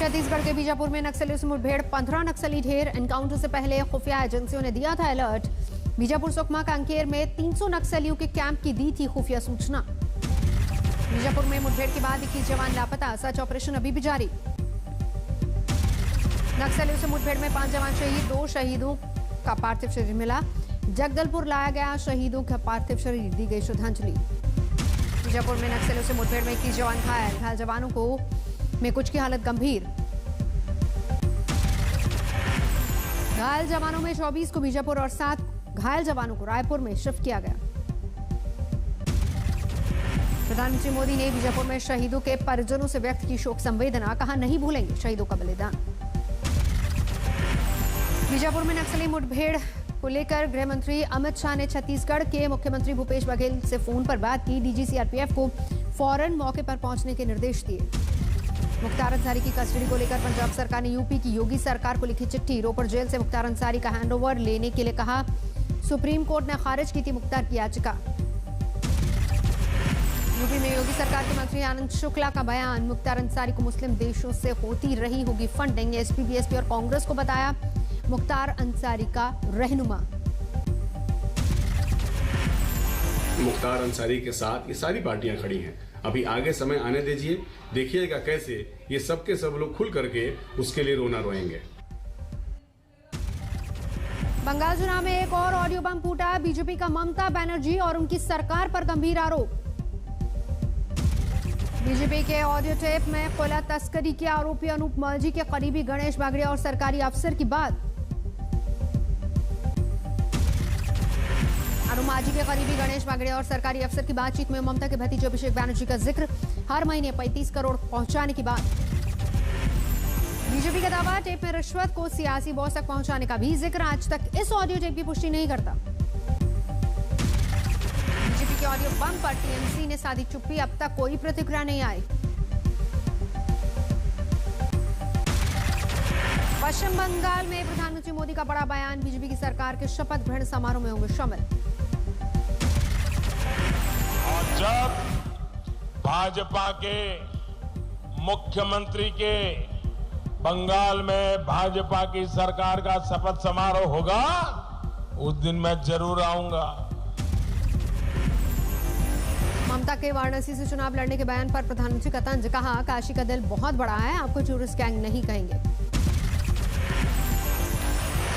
छत्तीसगढ़ के बीजापुर में नक्सलियों से मुठभेड़, 15 नक्सली ढेर। एनकाउंटर से पहले खुफिया एजेंसियों ने दिया था अलर्ट। बीजापुर सुकमा कांकेर में 300 नक्सलियों के कैंप की दी थी खुफिया सूचना। बीजापुर में मुठभेड़ के बाद 21 जवान लापता, सर्च ऑपरेशन अभी भी जारी। नक्सलियों से मुठभेड़ में 5 जवान शहीद, 2 शहीदों का पार्थिव शरीर मिला। जगदलपुर लाया गया शहीदों का पार्थिव शरीर, दी गई श्रद्धांजलि। बीजापुर में नक्सलियों से मुठभेड़ में 21 जवान घायल जवानों को में कुछ की हालत गंभीर। घायल जवानों में 24 को बीजापुर और 7 घायल जवानों को रायपुर में शिफ्ट किया गया। प्रधानमंत्री मोदी ने बीजापुर में शहीदों के परिजनों से व्यक्त की शोक संवेदना, कहा नहीं भूलेंगे शहीदों का बलिदान। बीजापुर में नक्सली मुठभेड़ को लेकर गृह मंत्री अमित शाह ने छत्तीसगढ़ के मुख्यमंत्री भूपेश बघेल से फोन पर बात की। डीजी सीआरपीएफ को फौरन मौके पर पहुंचने के निर्देश दिए। मुख्तार अंसारी की कस्टडी को लेकर पंजाब सरकार ने यूपी की योगी सरकार को लिखी चिट्ठी। रोपड़ जेल से मुख्तार अंसारी का हैंडओवर लेने के लिए कहा। सुप्रीम कोर्ट ने खारिज की थी मुख्तार की याचिका। यूपी में योगी सरकार के मंत्री आनंद शुक्ला का बयान, मुख्तार अंसारी को मुस्लिम देशों से होती रही होगी फंडिंग। एसपी, बीएसपी और कांग्रेस को बताया मुख्तार अंसारी का रहनुमा। मुख्तार अंसारी के साथ ये सारी पार्टियां खड़ी हैं। अभी आगे समय आने दीजिए, देखिएगा कैसे ये सब के सब लोग खुल करके उसके लिए रोना रोएंगे। बंगाल चुनाव में एक और ऑडियो बम फूटा। बीजेपी का ममता बनर्जी और उनकी सरकार पर गंभीर आरोप। बीजेपी के ऑडियो टेप में कोयला तस्करी के आरोपी अनूप मांझी के करीबी गणेश बागड़िया और सरकारी अफसर की बात। अनूप मांझी के करीबी गणेश बागड़िया और सरकारी अफसर की बातचीत में ममता के भतीजे अभिषेक बैनर्जी का जिक्र। हर महीने 35 करोड़ पहुंचाने की बात। बीजेपी का दावा, टेप में रिश्वत को सियासी बॉस तक पहुंचाने का भी जिक्र। आज तक इस ऑडियो टेप की पुष्टि नहीं करता। बीजेपी के ऑडियो बम पर टीएमसी ने साधी चुप्पी, अब तक कोई प्रतिक्रिया नहीं आई। पश्चिम बंगाल में प्रधानमंत्री मोदी का बड़ा बयान, बीजेपी की सरकार के शपथ ग्रहण समारोह में होंगे शामिल। और जब भाजपा के मुख्यमंत्री के बंगाल में भाजपा की सरकार का शपथ समारोह होगा, उस दिन मैं जरूर आऊंगा। ममता के वाराणसी से चुनाव लड़ने के बयान पर प्रधानमंत्री का तंज, कहा काशी का दिल बहुत बड़ा है, आपको टूरिस्ट गैंग नहीं कहेंगे।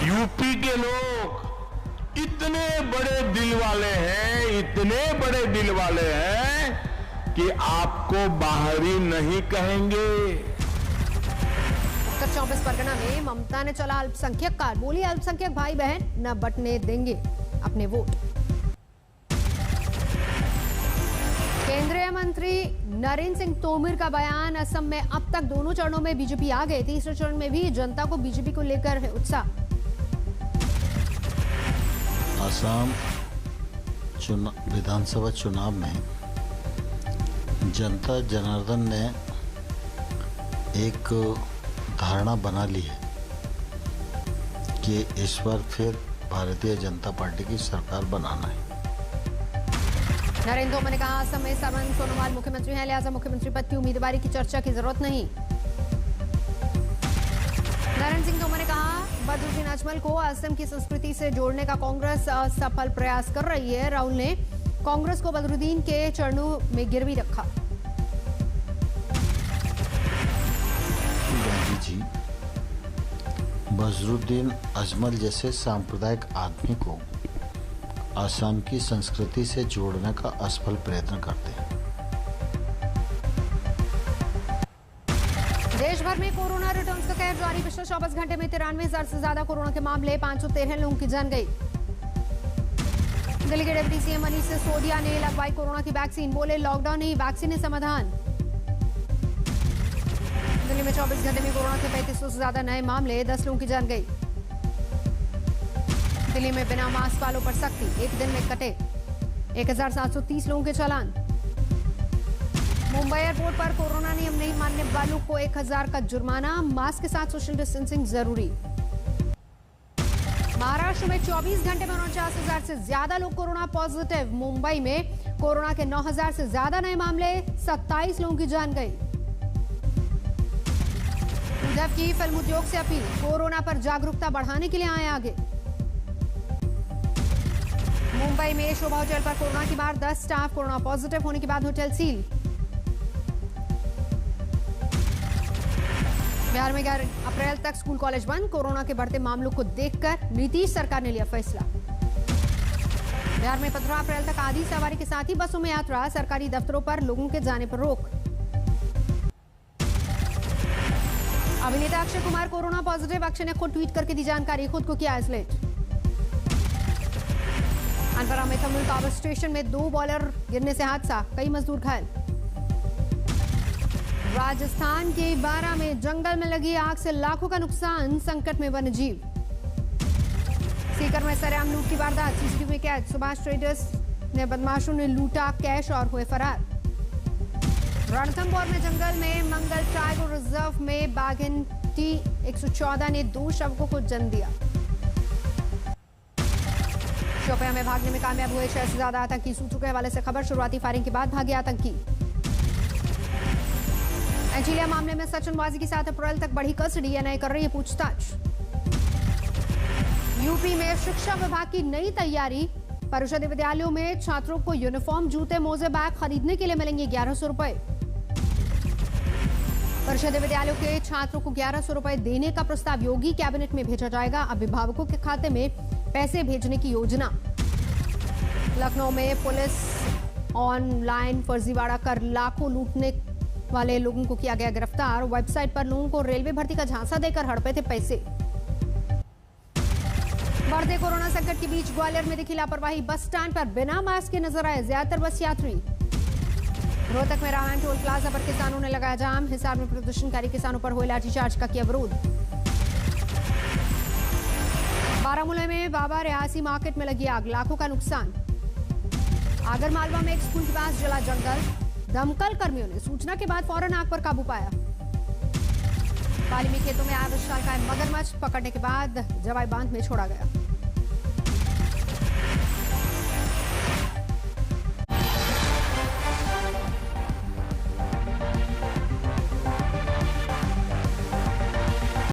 यूपी के लोग इतने बड़े दिल वाले हैं, इतने बड़े दिल वाले हैं कि आपको बाहरी नहीं कहेंगे। उत्तर 24 परगना में ममता ने चला अल्पसंख्यक कार्ड, बोली अल्पसंख्यक भाई बहन न बंटने देंगे अपने वोट। केंद्रीय मंत्री नरेंद्र सिंह तोमर का बयान, असम में अब तक दोनों चरणों में बीजेपी आ गए, तीसरे चरण में भी जनता को बीजेपी को लेकर है उत्साह। असम विधानसभा चुनाव में जनता जनार्दन ने एक धारणा बना ली है कि इस बार फिर भारतीय जनता पार्टी की सरकार बनाना है। नरेंद्र तोमर ने कहा, असम में सर्बानंद सोनोवाल मुख्यमंत्री हैं, लिहाजा मुख्यमंत्री पद की उम्मीदवारी की चर्चा की जरूरत नहीं। नरेंद्र सिंह तोमर ने कहा, बदरुद्दीन अजमल को असम की संस्कृति से जोड़ने का कांग्रेस असफल प्रयास कर रही है। राहुल ने कांग्रेस को बदरुद्दीन के चरणों में गिरवी रखा। गांधी जी बदरुद्दीन अजमल जैसे सांप्रदायिक आदमी को असम की संस्कृति से जोड़ने का असफल प्रयत्न करते हैं। देश भर में कोरोना रिटर्न्स का कहर जारी। पिछले 24 घंटे में 93,000 से ज्यादा कोरोना के मामले, 513 लोगों की जान गई। दिल्ली के डिप्टी सीएम मनीष सिसोदिया ने लगवाई कोरोना की वैक्सीन, बोले लॉकडाउन नहीं वैक्सीन है समाधान। दिल्ली में 24 घंटे में कोरोना के 3500 से ज्यादा नए मामले, 10 लोगों की जान गई। दिल्ली में बिना मास्क वालों पर सख्ती, एक दिन में कटे 1730 लोगों के चालान। मुंबई एयरपोर्ट पर कोरोना नियम नहीं मानने वालों को 1000 का जुर्माना, मास्क के साथ सोशल डिस्टेंसिंग जरूरी। महाराष्ट्र में 24 घंटे में 49,000 से ज्यादा लोग कोरोना पॉजिटिव। मुंबई में कोरोना के 9,000 से ज्यादा नए मामले, 27 लोगों की जान गई। गजब की फिल्म उद्योग से अपील, कोरोना पर जागरूकता बढ़ाने के लिए आए आगे। मुंबई में शोभा होटल पर कोरोना की मार, 10 स्टाफ कोरोना पॉजिटिव होने के बाद होटल सील। बिहार में 11 अप्रैल तक स्कूल कॉलेज बंद, कोरोना के बढ़ते मामलों को देखकर नीतीश सरकार ने लिया फैसला। बिहार में 15 अप्रैल तक आधी सवारी के साथ ही बसों में यात्रा, सरकारी दफ्तरों पर लोगों के जाने पर रोक। अभिनेता अक्षय कुमार कोरोना पॉजिटिव, अक्षय ने खुद ट्वीट करके दी जानकारी, खुद को किया आइसोलेट। अनपरा में तमिल पावर स्टेशन में 2 बॉयलर गिरने से हादसा, कई मजदूर घायल। राजस्थान के बारां में जंगल में लगी आग से लाखों का नुकसान, संकट में वन्य जीव। सीकर में सरेआम लूट की वारदात, सीसीटीवी में कैद, सुभाष ट्रेडर्स ने बदमाशों ने लूटा कैश और हुए फरार। रणथंभौर में जंगल में मंगल टाइगर रिजर्व में बाघिन T-114 ने 2 शवों को जन्म दिया। शोपियां में भागने में कामयाब हुए 6 से ज्यादा आतंकी, सूत्रों के हवाले से खबर, शुरुआती फायरिंग के बाद भागे आतंकी। एंटीलिया मामले में सचिन वाजी के 7 अप्रैल तक बढ़ी कस्टडी, एनआईए कर रही है पूछताछ। यूपी में शिक्षा विभाग की नई तैयारी, परिषद विद्यालयों में छात्रों को यूनिफॉर्म, जूते, मोजे, बैग खरीदने के लिए मिलेंगे 1100 रुपए। परिषद विद्यालयों के छात्रों को 1100 रुपए देने का प्रस्ताव योगी कैबिनेट में भेजा जाएगा, अभिभावकों के खाते में पैसे भेजने की योजना। लखनऊ में पुलिस ऑनलाइन फर्जीवाड़ा कर लाखों लूटने वाले लोगों को किया गया गिरफ्तार, वेबसाइट पर लोगों को रेलवे भर्ती का झांसा देकर हड़पे थे पैसे। बढ़ते कोरोना संकट के बीच ग्वालियर में दिखी लापरवाही, बस स्टैंड पर बिना मास्क के नजर आए ज्यादातर बस यात्री। रोहतक में रामायण टोल प्लाजा पर किसानों ने लगाया जाम, हिसार में प्रदर्शनकारी किसानों पर हुए लाठीचार्ज का किया विरोध। बारामूला में बाबा रियासी मार्केट में लगी आग, लाखों का नुकसान। आगरमालवा में एक स्कूल के पास जला जंगल, दमकल कर्मियों ने सूचना के बाद फौरन आग पर काबू पाया। पाली में खेतों में आया विशालकाय मगरमच्छ, पकड़ने के बाद जवाई बांध में छोड़ा गया।